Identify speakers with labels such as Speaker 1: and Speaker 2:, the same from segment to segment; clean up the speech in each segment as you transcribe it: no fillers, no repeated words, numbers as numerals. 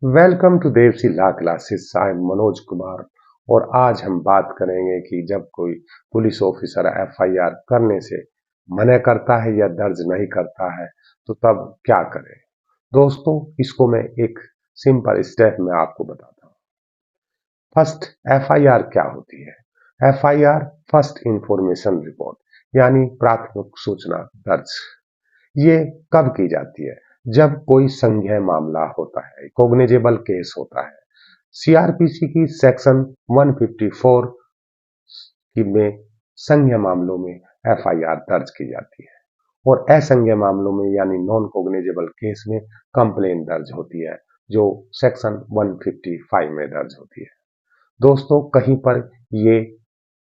Speaker 1: Welcome to Devsi law classes. I am Manoj Kumar और आज हम बात करेंगे कि जब कोई पुलिस ऑफिसर एफआईआर करने से मना करता है या दर्ज नहीं करता है तो तब क्या करें। दोस्तों, इसको मैं एक सिंपल स्टेप में आपको बताता हूँ। फर्स्ट, एफआईआर क्या होती है? एफआईआर फर्स्ट इंफॉर्मेशन रिपोर्ट यानी प्राथमिक सूचना दर्ज। ये कब की जाती है? जब कोई संज्ञेय मामला होता है, कॉग्निजेबल केस होता है। सीआरपीसी की सेक्शन 154 की में संज्ञेय मामलों में एफआईआर दर्ज की जाती है और असंज्ञेय मामलों में यानी नॉन कॉग्निजेबल केस में कंप्लेंट दर्ज होती है जो सेक्शन 155 में दर्ज होती है। दोस्तों, कहीं पर ये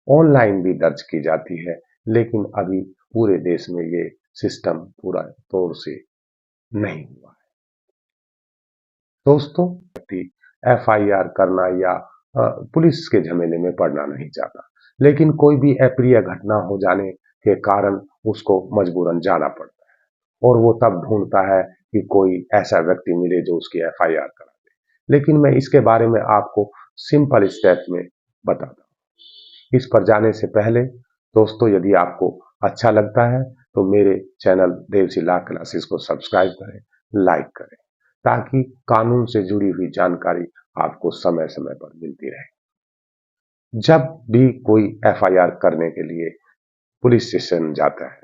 Speaker 1: ऑनलाइन भी दर्ज की जाती है, लेकिन अभी पूरे देश में ये सिस्टम पूरा तौर से नहीं हुआ है। दोस्तों, व्यक्ति एफआईआर करना या पुलिस के झमेले में पड़ना नहीं चाहता, लेकिन कोई भी अप्रिय घटना हो जाने के कारण उसको मजबूरन जाना पड़ता है और वो तब ढूंढता है कि कोई ऐसा व्यक्ति मिले जो उसकी एफआईआर करा दे। लेकिन मैं इसके बारे में आपको सिंपल स्टेप में बताता हूँ। इस पर जाने से पहले दोस्तों, यदि आपको अच्छा लगता है तो मेरे चैनल देवसी लॉ क्लासेस को सब्सक्राइब करें, लाइक करें, ताकि कानून से जुड़ी हुई जानकारी आपको समय समय पर मिलती रहे। जब भी कोई एफआईआर करने के लिए पुलिस स्टेशन जाता है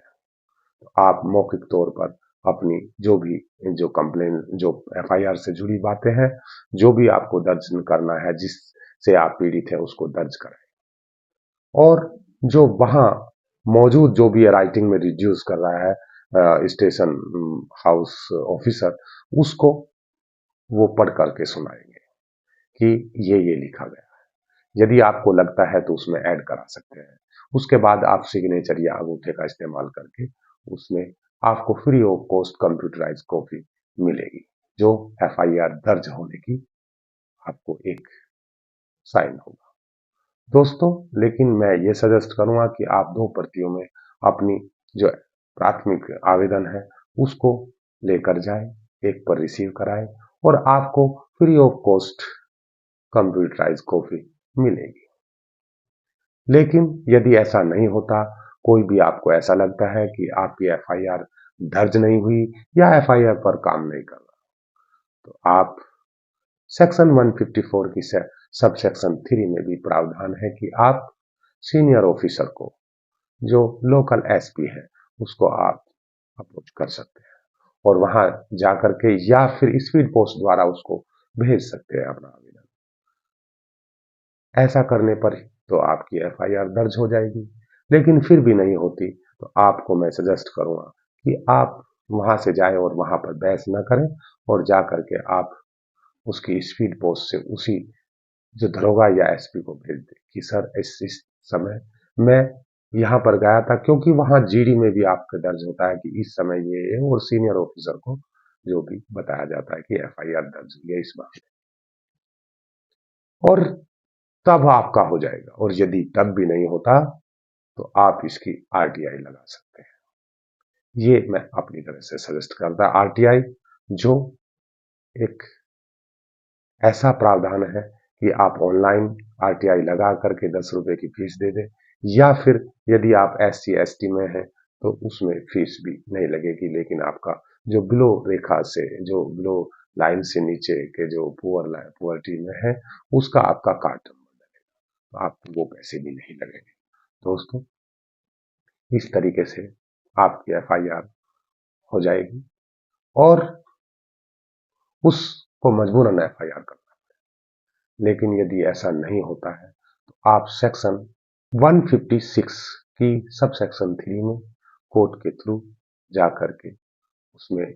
Speaker 1: तो आप मौखिक तौर पर अपनी जो कंप्लेन जो एफआईआर से जुड़ी बातें हैं, जो भी आपको दर्ज करना है, जिससे आप पीड़ित हैं, उसको दर्ज कराएं और जो वहां मौजूद जो भी राइटिंग में रिड्यूस कर रहा है स्टेशन हाउस ऑफिसर, उसको वो पढ़ करके सुनाएंगे कि ये लिखा गया है। यदि आपको लगता है तो उसमें ऐड करा सकते हैं। उसके बाद आप सिग्नेचर या अंगूठे का इस्तेमाल करके उसमें आपको free of cost computerise copy मिलेगी जो एफआईआर दर्ज होने की आपको एक साइन होगा। दोस्तों, लेकिन मैं ये सजेस्ट करूंगा कि आप दो प्रतियों में अपनी जो प्राथमिक आवेदन है उसको लेकर जाएं, एक पर रिसीव कराएं और आपको free of cost computerise copy मिलेगी। लेकिन यदि ऐसा नहीं होता, कोई भी आपको ऐसा लगता है कि आपकी एफआईआर दर्ज नहीं हुई या एफआईआर पर काम नहीं कर रहा, तो आप सेक्शन 154 की सब सेक्शन 3 में भी प्रावधान है कि आप सीनियर ऑफिसर को, जो लोकल एसपी है, उसको आप अप्रोच कर सकते हैं और वहां जाकर के या फिर स्पीड पोस्ट द्वारा उसको भेज सकते हैं अपना आवेदन। ऐसा करने पर तो आपकी एफआईआर दर्ज हो जाएगी। लेकिन फिर भी नहीं होती तो आपको मैं सजेस्ट करूंगा कि आप वहां से जाएं और वहां पर बहस न करें और जा करके आप उसकी स्पीड पोस्ट से उसी जो दरोगा या एसपी को भेज दे कि सर इस समय मैं यहाँ पर गया था, क्योंकि वहां जीडी में भी आपका दर्ज होता है कि इस समय ये है और सीनियर ऑफिसर को जो भी बताया जाता है कि एफआईआर दर्ज हुई है इस मामले और तब आपका हो जाएगा। और यदि तब भी नहीं होता तो आप इसकी आरटीआई लगा सकते हैं। ये मैं अपनी तरफ से सजेस्ट करता। आरटीआई जो एक ऐसा प्रावधान है कि आप ऑनलाइन आरटीआई लगा करके 10 रुपए की फीस दे दें, या फिर यदि आप एससी एसटी में हैं तो उसमें फीस भी नहीं लगेगी, लेकिन आपका जो बिलो रेखा से, जो बिलो लाइन से नीचे के जो पुअर्टी में है, उसका आपका कार्ड नंबर लगेगा, तो आपको वो पैसे भी नहीं लगेंगे। दोस्तों, इस तरीके से आपकी एफआईआर हो जाएगी और उसको मजबूरन एफआईआर करना। लेकिन यदि ऐसा नहीं होता है तो आप सेक्शन 156 की सब सेक्शन 3 में कोर्ट के थ्रू जा करके उसमें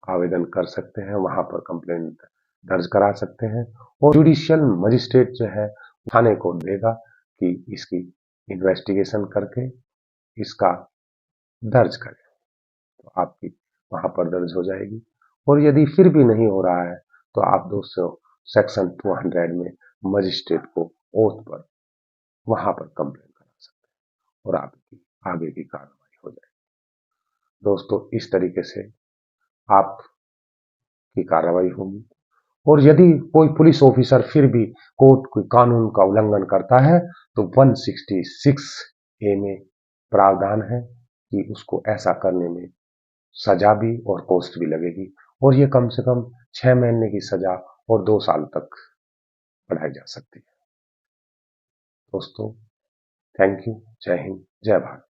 Speaker 1: आवेदन कर सकते हैं, वहां पर कंप्लेंट दर्ज करा सकते हैं और जुडिशियल मजिस्ट्रेट जो है थाने को देगा कि इसकी इन्वेस्टिगेशन करके इसका दर्ज करें, तो आपकी वहां पर दर्ज हो जाएगी। और यदि फिर भी नहीं हो रहा है तो आप 200 सेक्शन 200 में मजिस्ट्रेट को ओथ पर वहां पर कंप्लेन करा सकते हैं और आपकी आगे की कार्रवाई हो जाएगी। दोस्तों, इस तरीके से आपकी कार्रवाई होगी और यदि कोई पुलिस ऑफिसर फिर भी कोर्ट के कानून का उल्लंघन करता है तो 166 ए में प्रावधान है कि उसको ऐसा करने में सजा भी और कॉस्ट भी लगेगी और ये कम से कम 6 महीने की सजा और 2 साल तक बढ़ाई जा सकती है। दोस्तों, थैंक यू। जय हिंद, जय भारत।